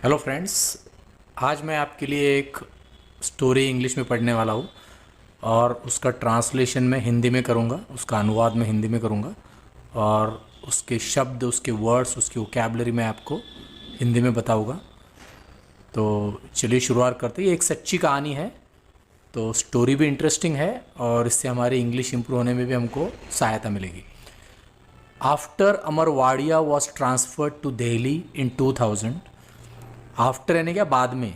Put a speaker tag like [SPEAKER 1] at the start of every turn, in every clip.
[SPEAKER 1] Hello friends. आज मैं आपके लिए एक स्टोरी इंग्लिश में पढ़ने वाला हूँ और उसका ट्रांसलेशन मैं हिंदी में करूँगा, उसका अनुवाद मैं हिंदी में करूँगा और उसके शब्द, उसके वर्ड्स, उसकी वोकैबलरी मैं आपको हिंदी में बताऊँगा। तो चलिए शुरुआत करते हैं। ये एक सच्ची कहानी है, तो स्टोरी भी इंटरेस्टिंग है और इससे हमारी इंग्लिश इम्प्रूव होने में भी हमको सहायता मिलेगी। After Amar Wadia was transferred to Delhi in 2000। After यानी क्या, बाद में।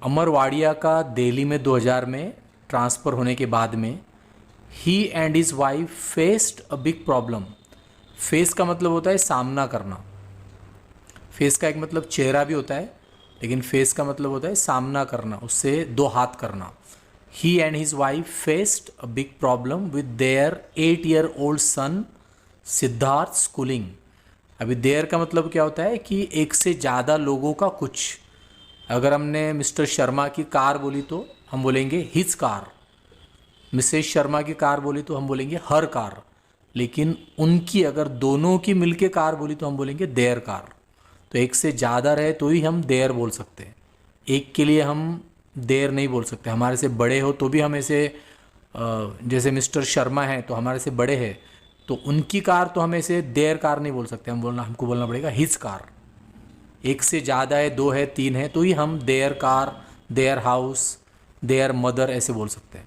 [SPEAKER 1] अमर वाडिया का दिल्ली में 2000 में ट्रांसफ़र होने के बाद में he and his wife faced a big problem. Face का मतलब होता है सामना करना। फेस का एक मतलब चेहरा भी होता है, लेकिन फेस का मतलब होता है सामना करना, उससे दो हाथ करना। He and his wife faced a big problem with their 8 year old son Siddharth schooling. अभी देयर का मतलब क्या होता है कि एक से ज़्यादा लोगों का कुछ। अगर हमने मिस्टर शर्मा की कार बोली तो हम बोलेंगे हिज कार, मिसेस शर्मा की कार बोली तो हम बोलेंगे हर कार, लेकिन उनकी अगर दोनों की मिलके कार बोली तो हम बोलेंगे देयर कार। तो एक से ज़्यादा रहे तो ही हम देयर बोल सकते हैं, एक के लिए हम देयर नहीं बोल सकते। हमारे से बड़े हो तो भी हम ऐसे जैसे मिस्टर शर्मा हैं तो हमारे से बड़े हैं, तो उनकी कार तो हम ऐसे देयर कार नहीं बोल सकते, हमको बोलना पड़ेगा हिज कार। एक से ज़्यादा है, दो है, तीन है, तो ही हम their car, their house, their mother ऐसे बोल सकते हैं।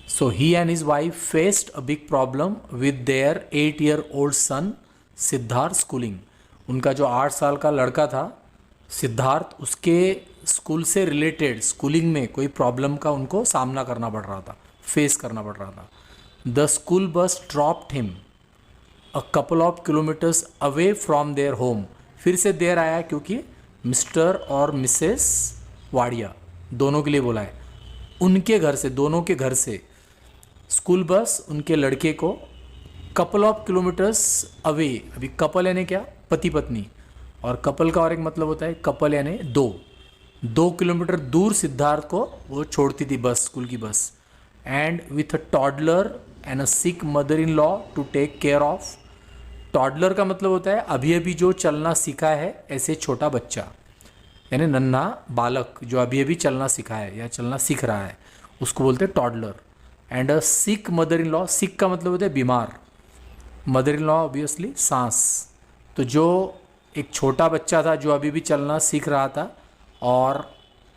[SPEAKER 1] So he and his wife faced a big problem with their 8 year old son Siddharth schooling. उनका जो 8 साल का लड़का था सिद्धार्थ, उसके स्कूल से रिलेटेड स्कूलिंग में कोई प्रॉब्लम का उनको सामना करना पड़ रहा था, फेस करना पड़ रहा था। The school bus dropped him a couple of kilometres away from their home. फिर से देर आया क्योंकि मिस्टर और मिसेस वाडिया दोनों के लिए बोला है। उनके घर से, दोनों के घर से स्कूल बस उनके लड़के को कपल ऑफ किलोमीटर्स अवे। अभी कपल यानी क्या, पति पत्नी, और कपल का और एक मतलब होता है कपल यानी दो। 2 किलोमीटर दूर सिद्धार्थ को वो छोड़ती थी बस, स्कूल की bus. And with a toddler and a sick mother in law to take care of. Toddler का मतलब होता है अभी अभी जो चलना सीखा है, ऐसे छोटा बच्चा यानी नन्हा बालक जो अभी अभी चलना सीखा है या चलना सीख रहा है, उसको बोलते हैं toddler. And a sick mother in law, sick का मतलब होता है बीमार, मदर इन लॉ ऑब्वियसली सास। तो जो एक छोटा बच्चा था जो अभी भी चलना सीख रहा था और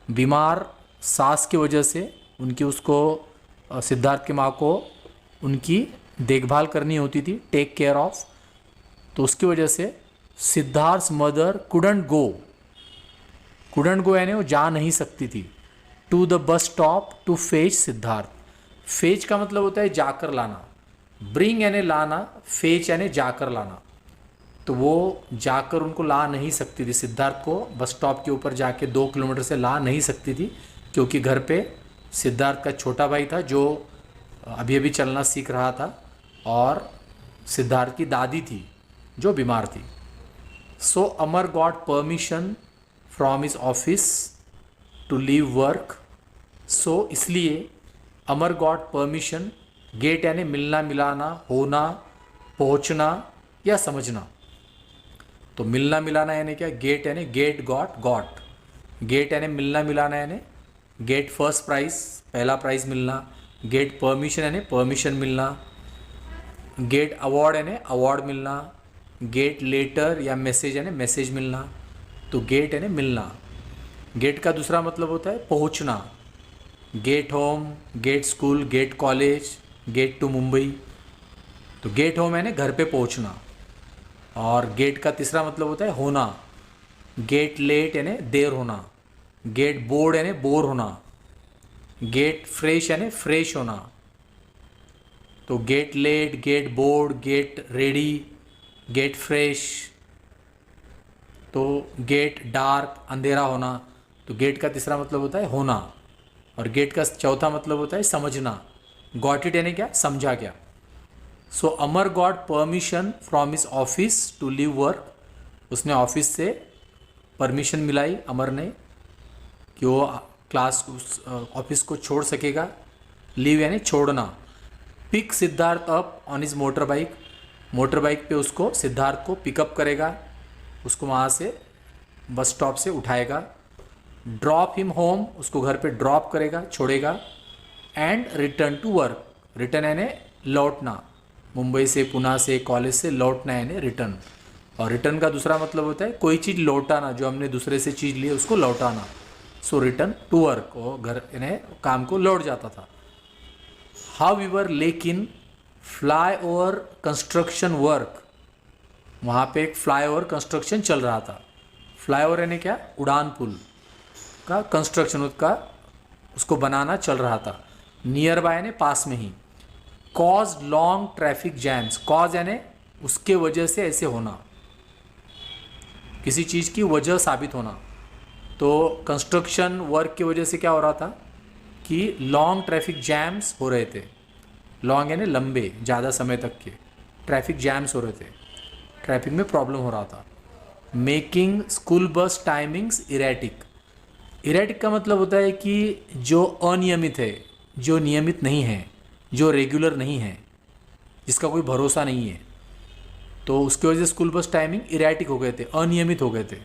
[SPEAKER 1] बीमार सास की वजह से उनकी, उसको सिद्धार्थ की माँ को उनकी देखभाल करनी होती थी, टेक केयर ऑफ। तो उसकी वजह से Siddharth mother couldn't go, couldn't go यानी वो जा नहीं सकती थी, to the bus stop to fetch Siddharth. Fetch का मतलब होता है जाकर लाना, ब्रिंग यानी लाना, फेच यानी जाकर लाना। तो वो जाकर उनको ला नहीं सकती थी, सिद्धार्थ को बस स्टॉप के ऊपर जाके 2 किलोमीटर से ला नहीं सकती थी, क्योंकि घर पे सिद्धार्थ का छोटा भाई था जो अभी अभी चलना सीख रहा था और सिद्धार्थ की दादी थी जो बीमार थी। So Amar got permission from his office to leave work. So इसलिए अमर गॉट परमिशन, गेट यानी मिलना, मिलाना, होना, पहुंचना या समझना। तो मिलना मिलाना यानी क्या, गेट यानी गेट गॉट, गॉट। गेट यानी मिलना मिलाना यानी गेट फर्स्ट प्राइज, पहला प्राइज़ मिलना। गेट परमिशन यानी परमिशन मिलना। गेट अवार्ड यानी अवार्ड मिलना। गेट लेटर या मैसेज यानी मैसेज मिलना। तो गेट यानी मिलना। गेट का दूसरा मतलब होता है पहुंचना, get home, get school, get college, get to Mumbai. तो गेट होम यानी घर पे पहुंचना। और गेट का तीसरा मतलब होता है होना, गेट लेट यानी देर होना। गेट बोर्ड यानी बोर होना। गेट फ्रेश यानी फ्रेश होना। तो get late, get bored, get ready, get fresh. तो गेट डार्क, अंधेरा होना। तो गेट का तीसरा मतलब होता है होना। और गेट का चौथा मतलब होता है समझना। गॉट इट यानी क्या, समझा क्या। So Amar got permission from his office to leave work. उसने ऑफिस से परमिशन मिलाई अमर ने कि वो क्लास, उस ऑफिस को छोड़ सकेगा। लीव यानी छोड़ना। Pick Siddharth up on his motorbike. Motorbike पे उसको, सिद्धार्थ को पिकअप करेगा, उसको वहाँ से बस स्टॉप से उठाएगा, ड्रॉप हिम होम, उसको घर पे ड्रॉप करेगा, छोड़ेगा, and return to work, return यानी लौटना, मुंबई से, पुणे से, कॉलेज से लौटना यानी रिटर्न। और रिटर्न का दूसरा मतलब होता है कोई चीज़ लौटाना, जो हमने दूसरे से चीज़ ली उसको लौटाना। सो रिटर्न टू वर्क, वो घर यानी काम को लौट जाता था। हाउएवर लेकिन फ्लाई ओवर कंस्ट्रक्शन वर्क, वहाँ पे एक फ्लाई ओवर कंस्ट्रक्शन चल रहा था। फ्लाई ओवर यानी क्या, उड़ान पुल का कंस्ट्रक्शन, उसको बनाना चल रहा था। नियर बाय यानी पास में ही। Cause long traffic jams, cause यानी उसके वजह से ऐसे होना, किसी चीज़ की वजह साबित होना। तो कंस्ट्रक्शन वर्क की वजह से क्या हो रहा था कि लॉन्ग ट्रैफिक जैम्स हो रहे थे। लॉन्ग यानी लंबे, ज़्यादा समय तक के ट्रैफिक जैम्स हो रहे थे, ट्रैफिक में प्रॉब्लम हो रहा था। Making school bus timings erratic, erratic का मतलब होता है कि जो अनियमित है, जो नियमित नहीं है, जो रेगुलर नहीं है, जिसका कोई भरोसा नहीं है, तो उसकी वजह से स्कूल बस टाइमिंग इरेटिक हो गए थे, अनियमित हो गए थे,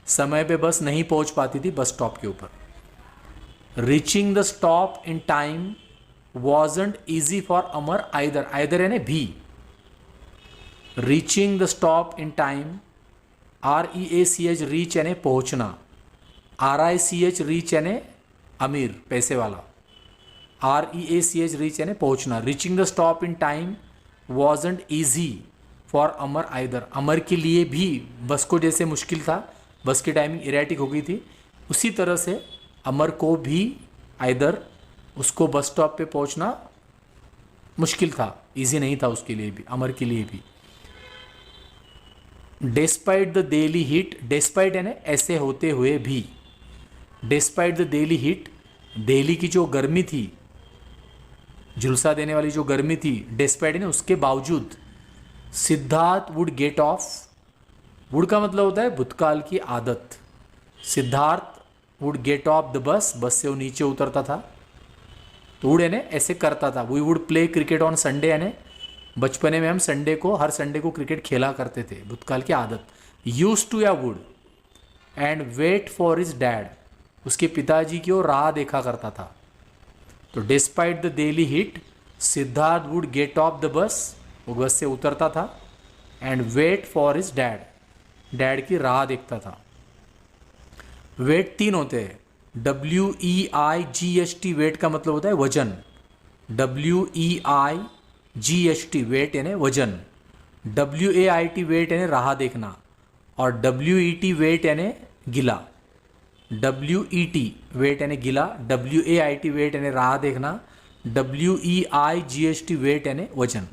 [SPEAKER 1] समय पे बस नहीं पहुंच पाती थी बस स्टॉप के ऊपर। Reaching the stop in time wasn't easy for Amar either, either यानी भी। Reaching the stop in time, REACH reach यानी पहुंचना, RICH रीच यानी अमीर, पैसे वाला, REACH रीच यानी पहुंचना। Reaching the stop in time wasn't easy for Amar either, Amar के लिए भी बस को जैसे मुश्किल था, बस की टाइमिंग इरेटिक हो गई थी, उसी तरह से अमर को भी आइदर, उसको बस स्टॉप पे पहुंचना मुश्किल था, इजी नहीं था उसके लिए भी, अमर के लिए भी। Despite the daily heat, despite यानी ऐसे होते हुए भी। Despite the daily heat, Delhi की जो गर्मी थी, झुलसा देने वाली जो गर्मी थी, डिस्पाइट यानी उसके बावजूद, Siddharth would get of, would का मतलब होता है भूतकाल की आदत। Siddharth would get off the बस, बस से वो नीचे उतरता था, तो वुड यानी ऐसे करता था। We would play cricket on Sunday यानी बचपने में हम संडे को, हर संडे को क्रिकेट खेला करते थे, भूतकाल की आदत। यूज टू या would, and wait for his dad, उसके पिताजी की ओर राह देखा करता था। तो despite the daily heat, Siddharth would get off the bus, वो बस से उतरता था, and wait for his dad, dad की राह देखता था। वेट 3 होते हैं, WEIGHT, वेट का मतलब होता है वजन, WEIGHT वेट यानी वजन, WAIT वेट यानी राह देखना, और WET वेट यानी गिला। WET वेट यानी गिला, WAIT वेट यानी राह देखना, WEIGHT वेट यानी वजन।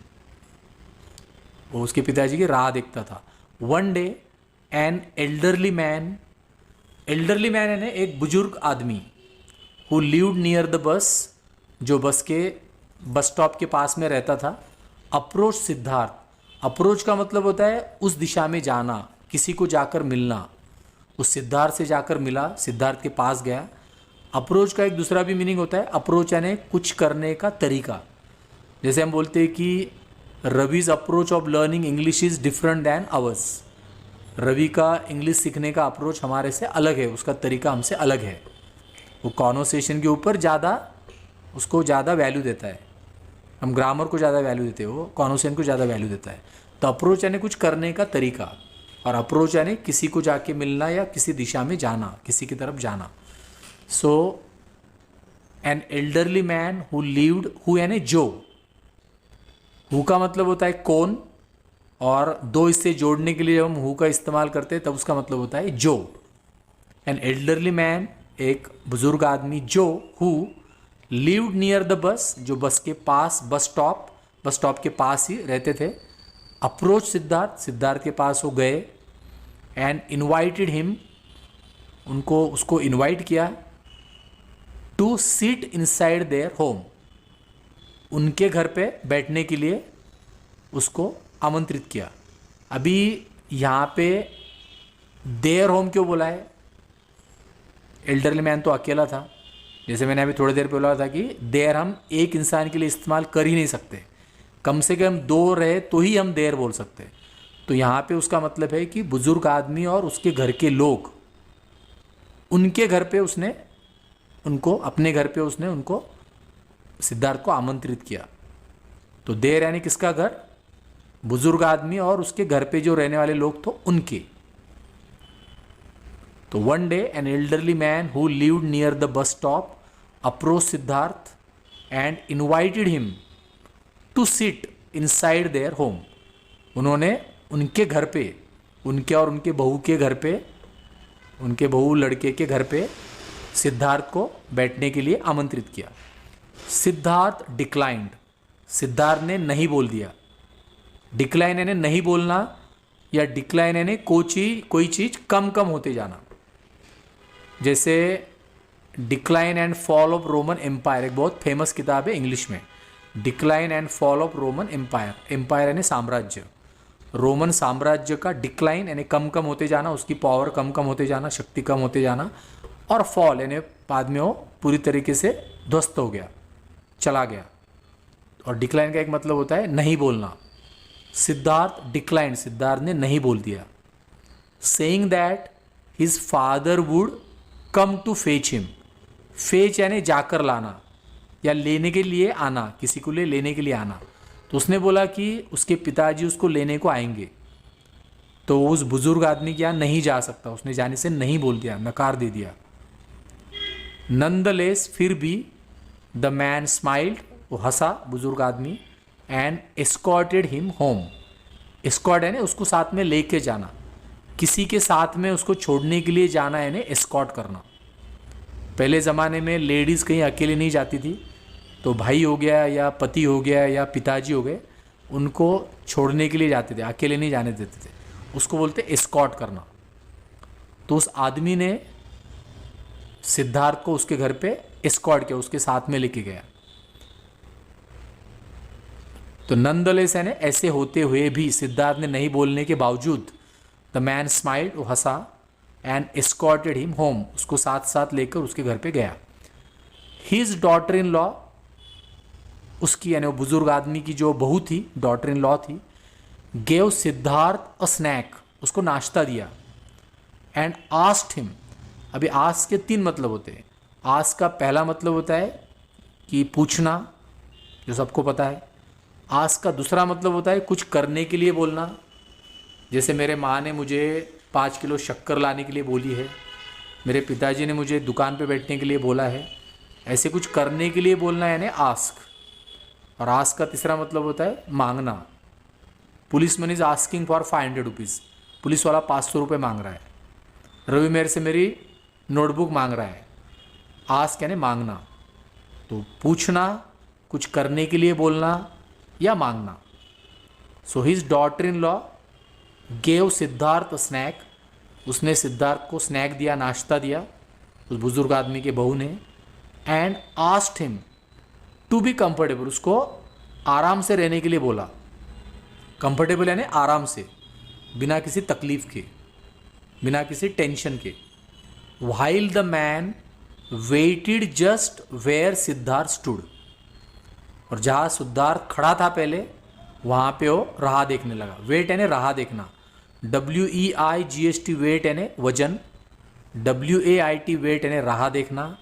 [SPEAKER 1] वो उसके पिताजी की राह देखता था। One day an elderly man, elderly man यानी एक बुजुर्ग आदमी, हु लिव्ड नियर द बस, जो बस के बस स्टॉप के पास में रहता था, अप्रोच सिद्धार्थ, अप्रोच का मतलब होता है उस दिशा में जाना, किसी को जाकर मिलना। उस सिद्धार्थ से जाकर मिला, सिद्धार्थ के पास गया। अप्रोच का एक दूसरा भी मीनिंग होता है, अप्रोच यानी कुछ करने का तरीका। जैसे हम बोलते हैं कि Ravi's approach of learning English is different than ours, Ravi का इंग्लिश सीखने का अप्रोच हमारे से अलग है, उसका तरीका हमसे अलग है। वो कॉन्वर्सेशन के ऊपर ज़्यादा, उसको ज़्यादा वैल्यू देता है, हम ग्रामर को ज़्यादा वैल्यू देते हैं, वो कॉन्वर्सेशन को ज़्यादा वैल्यू देता है। तो अप्रोच यानी कुछ करने का तरीका, और अप्रोच यानी किसी को जाके मिलना या किसी दिशा में जाना, किसी की तरफ जाना। So an elderly man who lived, who यानी जो, हु का मतलब होता है कौन, और दो इससे जोड़ने के लिए जब हम हु का इस्तेमाल करते हैं तब उसका मतलब होता है जो। एन एल्डरली मैन एक बुजुर्ग आदमी, जो हु लिव्ड नियर द बस, जो बस के पास, बस स्टॉप के पास ही रहते थे। अप्रोच सिद्धार्थ, सिद्धार्थ के पास वो गए। एंड इनवाइटेड हिम, उसको इनवाइट किया। To sit inside their home, उनके घर पे बैठने के लिए उसको आमंत्रित किया। अभी यहाँ पे देयर होम क्यों बोला है? एल्डरली मैन तो अकेला था, जैसे मैंने अभी थोड़ी देर पहले बोला था कि देयर हम एक इंसान के लिए इस्तेमाल कर ही नहीं सकते, कम से कम दो रहे तो ही हम देयर बोल सकते। तो यहाँ पे उसका मतलब है कि बुजुर्ग आदमी और उसके घर के लोग उनके घर पे उसने उनको अपने घर पे उसने उनको सिद्धार्थ को आमंत्रित किया। तो देर यानी किसका घर? बुजुर्ग आदमी और उसके घर पे जो रहने वाले लोग थे उनके। तो one day an elderly man who lived near the bus stop approach Siddharth and invited him to sit inside their home. उन्होंने उनके घर पे, उनके और उनके बहू के घर पे, उनके बहू लड़के के घर पे सिद्धार्थ को बैठने के लिए आमंत्रित किया। सिद्धार्थ डिक्लाइंड, सिद्धार्थ ने नहीं बोल दिया। डिक्लाइन यानी नहीं बोलना, या डिक्लाइन यानी कोई चीज़ कम कम होते जाना। जैसे decline and fall of Roman empire, एक बहुत फेमस किताब है इंग्लिश में, decline and fall of Roman empire. Empire यानी साम्राज्य, रोमन साम्राज्य का डिक्लाइन यानी कम कम होते जाना, उसकी पावर कम कम होते जाना, शक्ति कम होते जाना, और फॉल यानी बाद में वो पूरी तरीके से ध्वस्त हो गया, चला गया। और डिक्लाइन का एक मतलब होता है नहीं बोलना। सिद्धार्थ डिक्लाइन, सिद्धार्थ ने नहीं बोल दिया। Saying that his father would come to fetch him. Fetch यानी जाकर लाना या लेने के लिए आना, किसी को लेने के लिए आना। तो उसने बोला कि उसके पिताजी उसको लेने को आएंगे। तो उस बुजुर्ग आदमी के यहाँ नहीं जा सकता, उसने जाने से नहीं बोल दिया, नकार दे दिया। नंदलेस फिर भी द मैन स्माइल्ड, वो हंसा बुजुर्ग आदमी, and escorted him home. Escort यानी उसको साथ में लेके जाना, किसी के साथ में उसको छोड़ने के लिए जाना यानी एस्कॉर्ट करना। पहले ज़माने में लेडीज़ कहीं अकेले नहीं जाती थी, तो भाई हो गया या पति हो गया या पिताजी हो गए, उनको छोड़ने के लिए जाते थे, अकेले नहीं जाने देते थे, उसको बोलते एस्कॉर्ट करना। तो उस आदमी ने सिद्धार्थ को उसके घर पे एस्कॉर्ट किया, उसके साथ में लेके गया। तो नंदलेस यानी ऐसे होते हुए भी, सिद्धार्थ ने नहीं बोलने के बावजूद, द मैन स्माइल्ड, वो हंसा, एंड एस्कॉर्टेड हिम होम, उसको साथ साथ लेकर उसके घर पे गया। हिज डॉटर इन लॉ, उसकी यानी वो बुजुर्ग आदमी की जो बहू थी, डॉटर इन लॉ थी, गेव सिद्धार्थ अ स्नैक, उसको नाश्ता दिया, एंड आस्क्ड हिम। अभी आस्क के 3 मतलब होते हैं। आस्क का पहला मतलब होता है कि पूछना, जो सबको पता है। आस्क का दूसरा मतलब होता है कुछ करने के लिए बोलना, जैसे मेरे माँ ने मुझे 5 किलो शक्कर लाने के लिए बोली है, मेरे पिताजी ने मुझे दुकान पे बैठने के लिए बोला है, ऐसे कुछ करने के लिए बोलना यानी आस्क। और आस्क का तीसरा मतलब होता है मांगना। Police man is asking for 500 rupees, police वाला 500 रुपये मांग रहा है। रवि मेरे से मेरी नोटबुक मांग रहा है। आस्क यानी मांगना। तो पूछना, कुछ करने के लिए बोलना या मांगना। So his daughter in law gave Siddharth snack, उसने सिद्धार्थ को स्नैक दिया, नाश्ता दिया, उस बुजुर्ग आदमी के बहू ने, and asked him to be comfortable, उसको आराम से रहने के लिए बोला। कंफर्टेबल यानी आराम से, बिना किसी तकलीफ के, बिना किसी टेंशन के। While the man waited just where Siddharth stood, और जहाँ सिद्धार्थ खड़ा था पहले, वहाँ पे वो राह देखने लगा। वेट यानी राह देखना, WEIGHT वेट यानी वजन, WAIT वेट यानी राह देखना,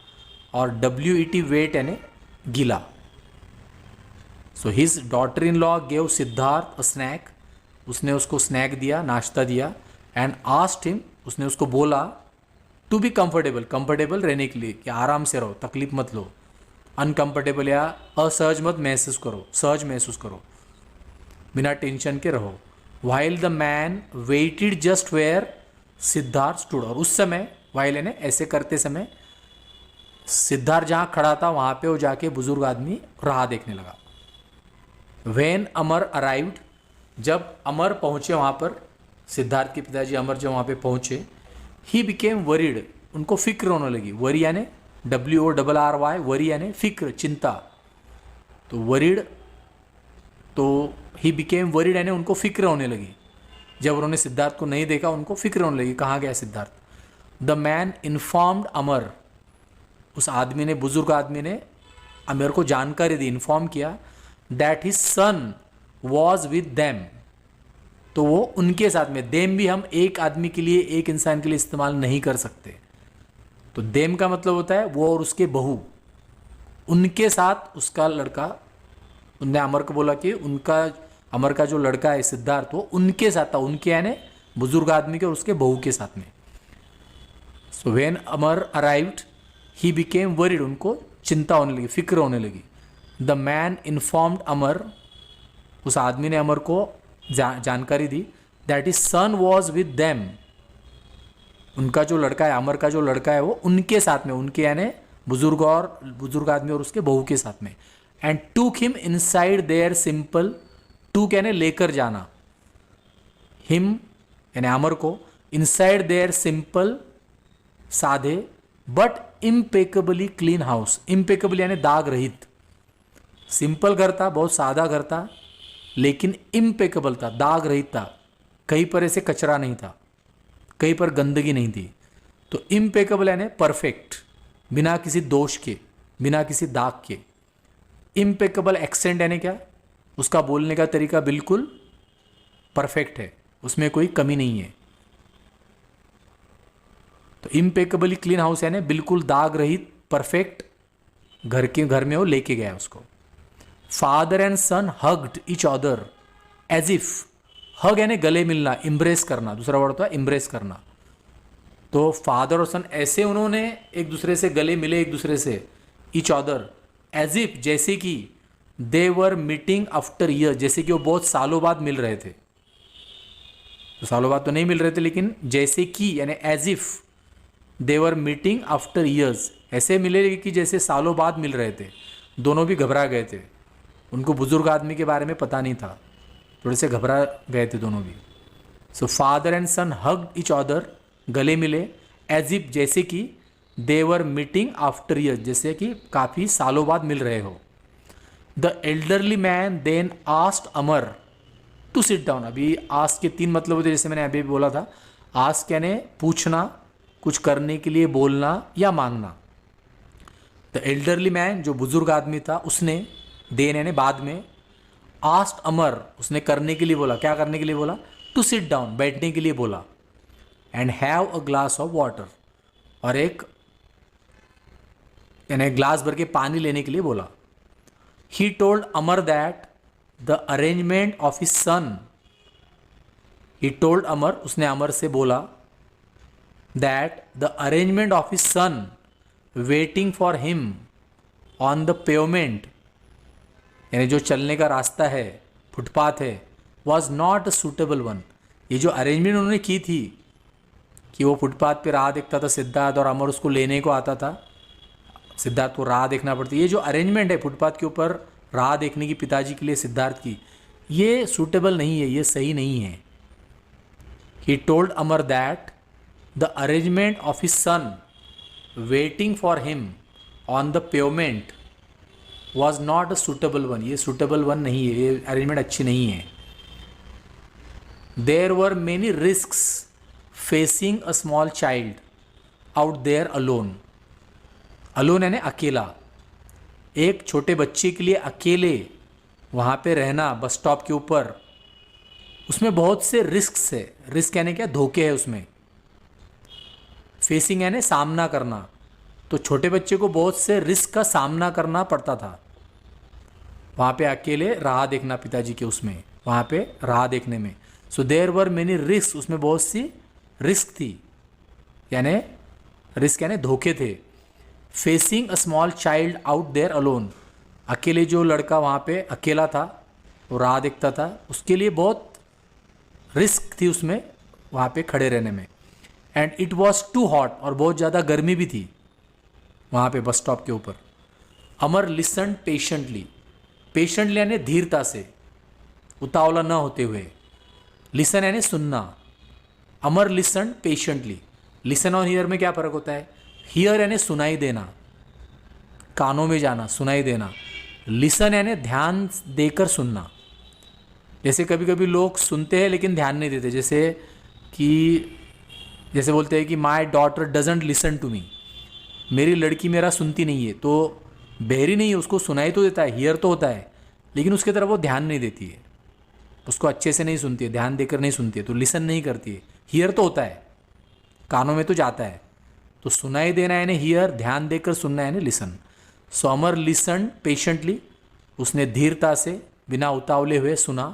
[SPEAKER 1] और WET वेट यानी गीला। So his daughter in law gave Siddharth a snack, उसने उसको स्नैक दिया, नाश्ता दिया, एंड आस्क्ड हिम, उसने उसको बोला टू बी कंफर्टेबल, कंफर्टेबल रहने के लिए, कि आराम से रहो, तकलीफ मत लो, अनकंफर्टेबल या असहज मत महसूस करो, सहज महसूस करो, बिना टेंशन के रहो। While the man waited just where Siddharth stood, और उस समय, वाइल ने ऐसे करते समय, सिद्धार्थ जहाँ खड़ा था वहाँ पे वो जाके बुजुर्ग आदमी राह देखने लगा। वेन अमर अराइव्ड, जब अमर पहुँचे वहाँ पर, सिद्धार्थ के पिताजी अमर जब वहाँ पे पहुँचे, ही बिकेम वरीड, उनको फिक्र होने लगी। वरी यानी WORRY, वरी यानी फिक्र, चिंता। तो वरीड, तो ही बिकेम वरीड यानी उनको फिक्र होने लगी। जब उन्होंने सिद्धार्थ को नहीं देखा, उनको फिक्र होने लगी, कहाँ गया सिद्धार्थ। द मैन इन्फॉर्म्ड अमर, उस आदमी ने, बुजुर्ग आदमी ने अमर को जानकारी दी, इन्फॉर्म किया, that his son was with them, तो वो उनके साथ में। देम भी हम एक आदमी के लिए, एक इंसान के लिए इस्तेमाल नहीं कर सकते, तो देम का मतलब होता है वो और उसके बहू, उनके साथ उसका लड़का। उनने अमर को बोला कि उनका, अमर का जो लड़का है सिद्धार्थ, वो उनके साथ था, उनके यानी बुजुर्ग आदमी के और उसके बहू के साथ में। So when Amar arrived he became worried, उनको चिंता होने लगी, फिक्र होने लगी। द मैन इन्फॉर्म्ड अमर, उस आदमी ने अमर को जानकारी दी that is son was with them, उनका जो लड़का है, अमर का जो लड़का है वो उनके साथ में, उनके यानी बुजुर्ग आदमी और उसके बहू के साथ में। एंड टूक हिम इनसाइड देयर सिंपल, टूक यानी लेकर जाना, हिम यानी अमर को, इनसाइड देयर सिंपल साधे but impeccably clean house. Impeccable यानी दाग रहित, सिंपल घर था, बहुत सादा घर था, लेकिन इम्पेकेबल था, दाग रहित था, कहीं पर ऐसे कचरा नहीं था, कहीं पर गंदगी नहीं थी। तो इम्पेकेबल यानी परफेक्ट, बिना किसी दोष के, बिना किसी दाग के। इम्पेकेबल एक्सेंट यानी क्या, उसका बोलने का तरीका बिल्कुल परफेक्ट है, उसमें कोई कमी नहीं है। तो इम्पेकेबली क्लीन हाउस यानी बिल्कुल दाग रहित परफेक्ट घर में वो लेके गया उसको। Father and son hugged each other as if, hug यानी गले मिलना, इम्ब्रेस करना, दूसरा वर्ड होता है इम्ब्रेस करना। तो फादर और सन ऐसे उन्होंने एक दूसरे से गले मिले, एक दूसरे से, ईच अदर एज इफ, जैसे कि they were meeting after year, जैसे कि वो बहुत सालों बाद मिल रहे थे। तो सालों बाद तो नहीं मिल रहे थे, लेकिन जैसे कि यानी as if they were meeting after years, ऐसे मिले कि जैसे सालों बाद मिल रहे थे। दोनों भी घबरा गए थे, उनको बुजुर्ग आदमी के बारे में पता नहीं था, थोड़े से घबरा गए थे दोनों भी। So father and son hugged each other, गले मिले, एज इफ जैसे कि they were meeting after years, जैसे कि काफ़ी सालों बाद मिल रहे हो। The elderly man then asked Amar to sit down. अभी आस्क के 3 मतलब होते, जैसे मैंने अभी बोला था। आस्क यानी पूछना, कुछ करने के लिए बोलना या मांगना। द एल्डरली मैन जो बुजुर्ग आदमी था, उसने, देन यानी बाद में, आस्क्ड अमर उसने करने के लिए बोला, क्या करने के लिए बोला, टू सिट डाउन बैठने के लिए बोला, and have a glass of water, और एक यानी ग्लास भर के पानी लेने के लिए बोला। He told Amar that the arrangement of his son, he told Amar, उसने अमर से बोला, that the arrangement of his son waiting for him on the pavement, यानी जो चलने का रास्ता है, फुटपाथ है, was not a suitable one. ये जो अरेंजमेंट उन्होंने की थी कि वो फुटपाथ पे राह देखता था सिद्धार्थ, और अमर उसको लेने को आता था, सिद्धार्थ को राह देखना पड़ती। ये जो अरेंजमेंट है फुटपाथ के ऊपर राह देखने की पिताजी के लिए सिद्धार्थ की, ये सूटेबल नहीं है, ये सही नहीं है। He told Amar that the arrangement of his son waiting for him on the pavement was not a suitable one, ये सूटेबल वन नहीं है, ये अरेंजमेंट अच्छी नहीं है। There were many risks facing a small child out there alone, alone यानी अकेला, एक छोटे बच्चे के लिए अकेले वहाँ पे रहना बस स्टॉप के ऊपर, उसमें बहुत से रिस्क है। रिस्क यानी क्या, धोखे है उसमें। फेसिंग यानी सामना करना, तो छोटे बच्चे को बहुत से रिस्क का सामना करना पड़ता था वहाँ पे अकेले राह देखना पिताजी के, उसमें वहाँ पे राह देखने में। So there were many risk, उसमें बहुत सी रिस्क थी, यानी रिस्क यानी धोखे थे। Facing a small child out there alone, अकेले जो लड़का वहाँ पे अकेला था, वो राह देखता था, उसके लिए बहुत रिस्क थी उसमें वहाँ पे खड़े रहने में। And it was too hot, और बहुत ज़्यादा गर्मी भी थी वहाँ पे बस स्टॉप के ऊपर। अमर लिसन पेशेंटली, पेशेंटली यानी धीरता से, उतावला न होते हुए। लिसन यानी सुनना, अमर लिसन पेशेंटली। लिसन और हियर में क्या फ़र्क होता है, हियर यानी सुनाई देना, कानों में जाना, सुनाई देना। लिसन यानी ध्यान देकर सुनना। जैसे कभी कभी लोग सुनते हैं लेकिन ध्यान नहीं देते, जैसे बोलते हैं कि my daughter doesn't listen to me, मेरी लड़की मेरा सुनती नहीं है। तो बहरी नहीं है, उसको सुनाई तो देता है, हियर तो होता है, लेकिन उसकी तरफ वो ध्यान नहीं देती है, उसको अच्छे से नहीं सुनती है, ध्यान देकर नहीं सुनती है, तो लिसन नहीं करती है। हियर तो होता है, कानों में तो जाता है, तो तो सुनाई देना यानी हियर, ध्यान देकर सुनना यानी लिसन। सो अमर लिसन पेशेंटली, उसने धीरता से बिना उतावले हुए सुना।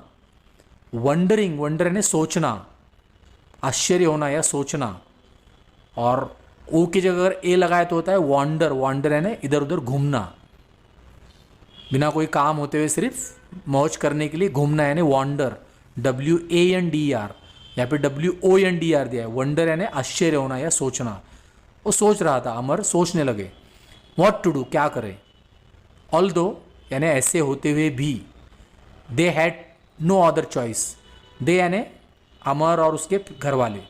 [SPEAKER 1] वंडरिंग, वंडर यानी सोचना, आश्चर्य होना या सोचना। और ओ की जगह अगर ए लगाए तो होता है वॉन्डर, वॉन्डर यानी इधर उधर घूमना, बिना कोई काम होते हुए सिर्फ मौज करने के लिए घूमना यानी वॉन्डर, WANDER, यहाँ पे WONDR दिया है। वंडर यानी आश्चर्य होना या सोचना। वो सोच रहा था, अमर सोचने लगे। व्हाट टू डू, क्या करें। ऑल्दो यानी ऐसे होते हुए भी, they had no other choice, they यानी अमर और उसके घर वाले,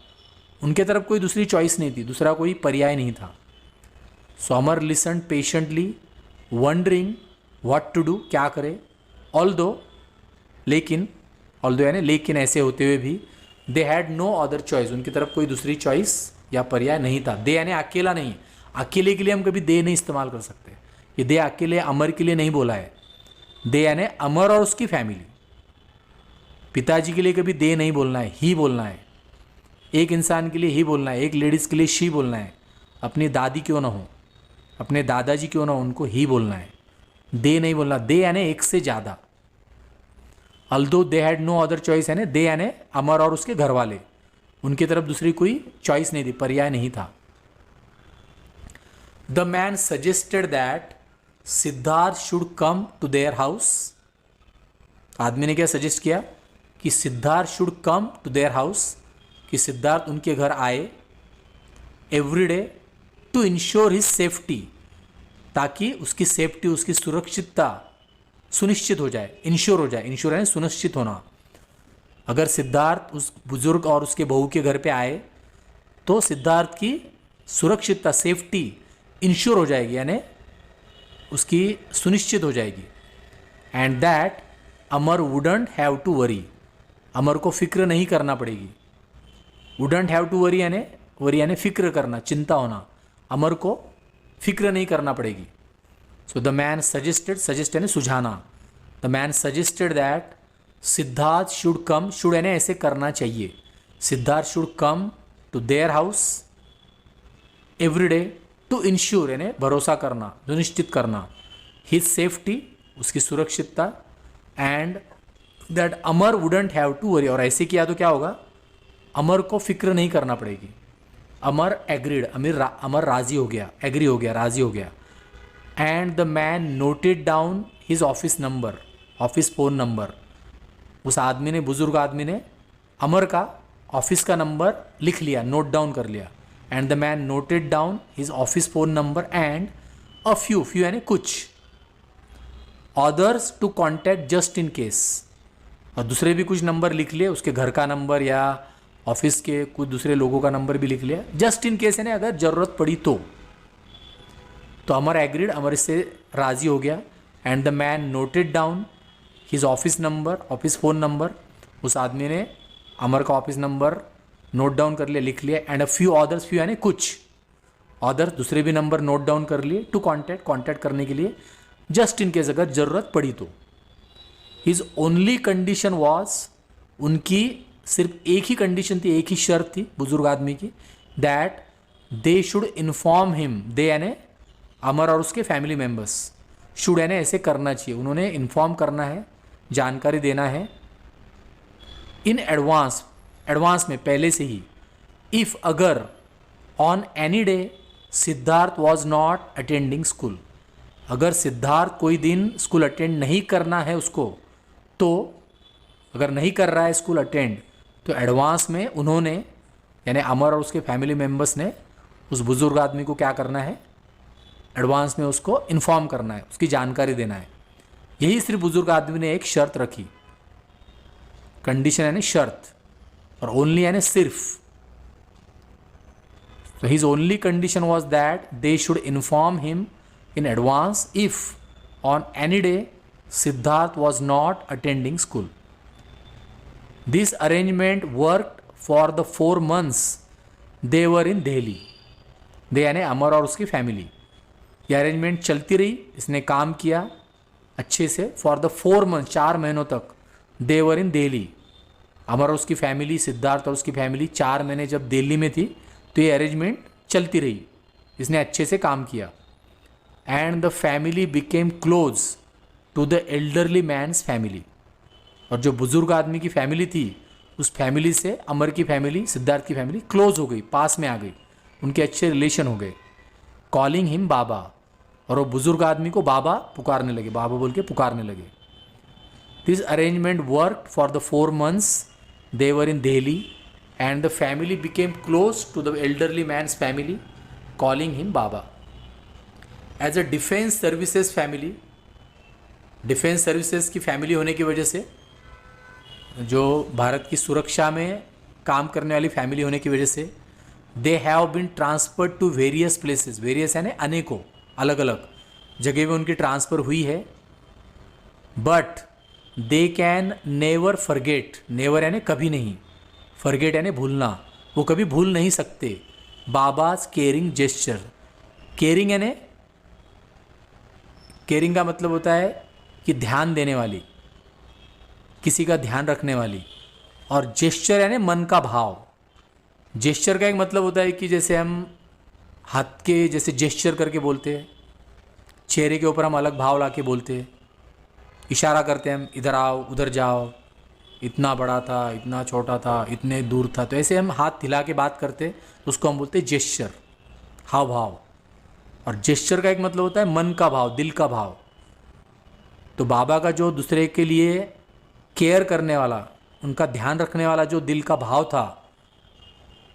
[SPEAKER 1] उनके तरफ कोई दूसरी चॉइस नहीं थी, दूसरा कोई पर्याय नहीं था। So Amar listen patiently, wondering what to do, क्या करे। ऑल्दो लेकिन, ऑल्दो यानी लेकिन ऐसे होते हुए भी, they had no other choice, उनकी तरफ कोई दूसरी चॉइस या पर्याय नहीं था। दे यानी अकेला नहीं, अकेले के लिए हम कभी दे नहीं इस्तेमाल कर सकते। ये दे अकेले अमर के लिए नहीं बोला है। दे यानी अमर और उसकी फैमिली। पिताजी के लिए कभी दे नहीं बोलना है, ही बोलना है। एक इंसान के लिए ही बोलना है, एक लेडीज़ के लिए शी बोलना है। अपनी दादी क्यों ना हो, अपने दादाजी क्यों ना हो, उनको ही बोलना है, दे नहीं बोलना। दे यानी एक से ज़्यादा। Although they had no other choice यानी दे यानी अमर और उसके घर वाले, उनकी तरफ दूसरी कोई चॉइस नहीं थी, पर्याय नहीं था। The man suggested that Siddharth should come to their house. आदमी ने क्या सजेस्ट किया कि Siddharth should come to their house, कि सिद्धार्थ उनके घर आए, every day, to ensure his safety, ताकि उसकी सेफ्टी, उसकी सुरक्षितता सुनिश्चित हो जाए, इंश्योर हो जाए। इंश्योर यानी सुनिश्चित होना। अगर सिद्धार्थ उस बुजुर्ग और उसके बहू के घर पे आए तो सिद्धार्थ की सुरक्षितता, सेफ्टी इंश्योर हो जाएगी, यानी उसकी सुनिश्चित हो जाएगी। And that Amar wouldn't have to worry, Amar को फिक्र नहीं करना पड़ेगी। वुडंट हैव टू वरी यानी फिक्र करना, चिंता होना, अमर को फिक्र नहीं करना पड़ेगी। So the man suggested, suggest यानी सुझाना। The man suggested that Siddharth should come, should यानी ऐसे करना चाहिए, Siddharth should come to their house every day, to ensure यानी भरोसा करना, सुनिश्चित करना, हिज सेफ्टी उसकी सुरक्षितता, and that Amar wouldn't have to worry, और ऐसे किया तो क्या होगा, अमर को फिक्र नहीं करना पड़ेगी। अमर एग्रीड, अमर राजी हो गया, एग्री हो गया, राजी हो गया। And the man noted down his office number, office phone number, उस आदमी ने, बुजुर्ग आदमी ने अमर का ऑफिस का नंबर लिख लिया, नोट डाउन कर लिया। And the man noted down his office phone number and a few, few यानी कुछ, others to contact just in case, और दूसरे भी कुछ नंबर लिख लिए, उसके घर का नंबर या ऑफिस के कुछ दूसरे लोगों का नंबर भी लिख लिया, जस्ट इन केस यानी अगर ज़रूरत पड़ी तो। अमर एग्रीड, अमर इससे राज़ी हो गया। And the man noted down his office number, office phone number, उस आदमी ने अमर का ऑफिस नंबर नोट डाउन कर लिया, लिख लिया। And a few others, few यानी कुछ अदर, दूसरे भी नंबर नोट डाउन कर लिए, टू कॉन्टैक्ट, कॉन्टैक्ट करने के लिए, जस्ट इन केस अगर ज़रूरत पड़ी तो। हिज ओनली कंडीशन वॉज, उनकी सिर्फ एक ही कंडीशन थी, एक ही शर्त थी बुजुर्ग आदमी की, that they should inform him, they यानी अमर और उसके फैमिली मेम्बर्स, शुड यानी ऐसे करना चाहिए, उन्होंने इन्फॉर्म करना है, जानकारी देना है, इन एडवांस, एडवांस में पहले से ही, इफ़ अगर, on any day Siddharth was not attending school, अगर सिद्धार्थ कोई दिन स्कूल अटेंड नहीं करना है उसको, तो अगर नहीं कर रहा है स्कूल अटेंड, तो एडवांस में उन्होंने यानी अमर और उसके फैमिली मेम्बर्स ने उस बुज़ुर्ग आदमी को क्या करना है, एडवांस में उसको इन्फॉर्म करना है, उसकी जानकारी देना है। यही सिर्फ बुज़ुर्ग आदमी ने एक शर्त रखी, कंडीशन यानी शर्त, और ओनली यानी सिर्फ। So his only condition was that they should inform him in advance if on any day Siddharth was not attending school. This arrangement worked for the 4 months they were in Delhi. They यानी अमर और उसकी family, ये arrangement चलती रही, इसने काम किया अच्छे से, फॉर द 4 months, 4 महीनों तक, दे वर इन दिल्ली, अमर और उसकी फैमिली, सिद्धार्थ और उसकी फैमिली 4 महीने जब दिल्ली में थी, तो ये अरेंजमेंट चलती रही। इसने अच्छे से काम किया। And the family became close to the elderly man's family, और जो बुजुर्ग आदमी की फैमिली थी उस फैमिली से अमर की फैमिली, सिद्धार्थ की फैमिली क्लोज हो गई, पास में आ गई, उनके अच्छे रिलेशन हो गए। कॉलिंग हिम बाबा, और वो बुजुर्ग आदमी को बाबा पुकारने लगे, बाबा बोल के पुकारने लगे। This arrangement work for the 4 months they were in Delhi and the family became close to the elderly man's family calling him Baba. As a defence services family, defence services की फैमिली होने की वजह से, जो भारत की सुरक्षा में काम करने वाली फैमिली होने की वजह से, they have been transferred to various places, various यानी अनेकों, अलग अलग जगह में उनकी ट्रांसफ़र हुई है। But they can never forget, never यानी कभी नहीं, फॉरगेट यानी भूलना, वो कभी भूल नहीं सकते बाबाज केयरिंग जेस्चर। केयरिंग यानी, केयरिंग का मतलब होता है कि ध्यान देने वाली, किसी का ध्यान रखने वाली, और जेस्चर यानी मन का भाव। जेस्चर का एक मतलब होता है कि जैसे हम हाथ के जैसे जेस्चर करके बोलते हैं, चेहरे के ऊपर हम अलग भाव ला के बोलते हैं, इशारा करते हैं हम, इधर आओ उधर जाओ, इतना बड़ा था, इतना छोटा था, इतने दूर था, तो ऐसे हम हाथ हिला के बात करते हैं, तो उसको हम बोलते हैं जेस्चर, हाव भाव। और जेस्चर का एक मतलब होता है मन का भाव, दिल का भाव। तो बाबा का जो दूसरे के लिए केयर करने वाला, उनका ध्यान रखने वाला जो दिल का भाव था,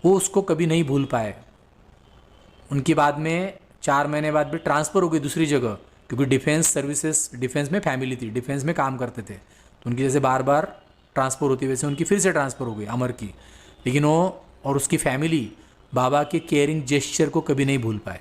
[SPEAKER 1] वो उसको कभी नहीं भूल पाए। उनकी बाद में 4 महीने बाद भी ट्रांसफ़र हो गई दूसरी जगह, क्योंकि डिफेंस सर्विसेज, डिफेंस में फैमिली थी, डिफेंस में काम करते थे, तो उनकी जैसे बार बार ट्रांसफ़र होती वैसे उनकी फिर से ट्रांसफ़र हो गई अमर की। लेकिन वो और उसकी फैमिली बाबा के केयरिंग जेस्चर को कभी नहीं भूल पाए।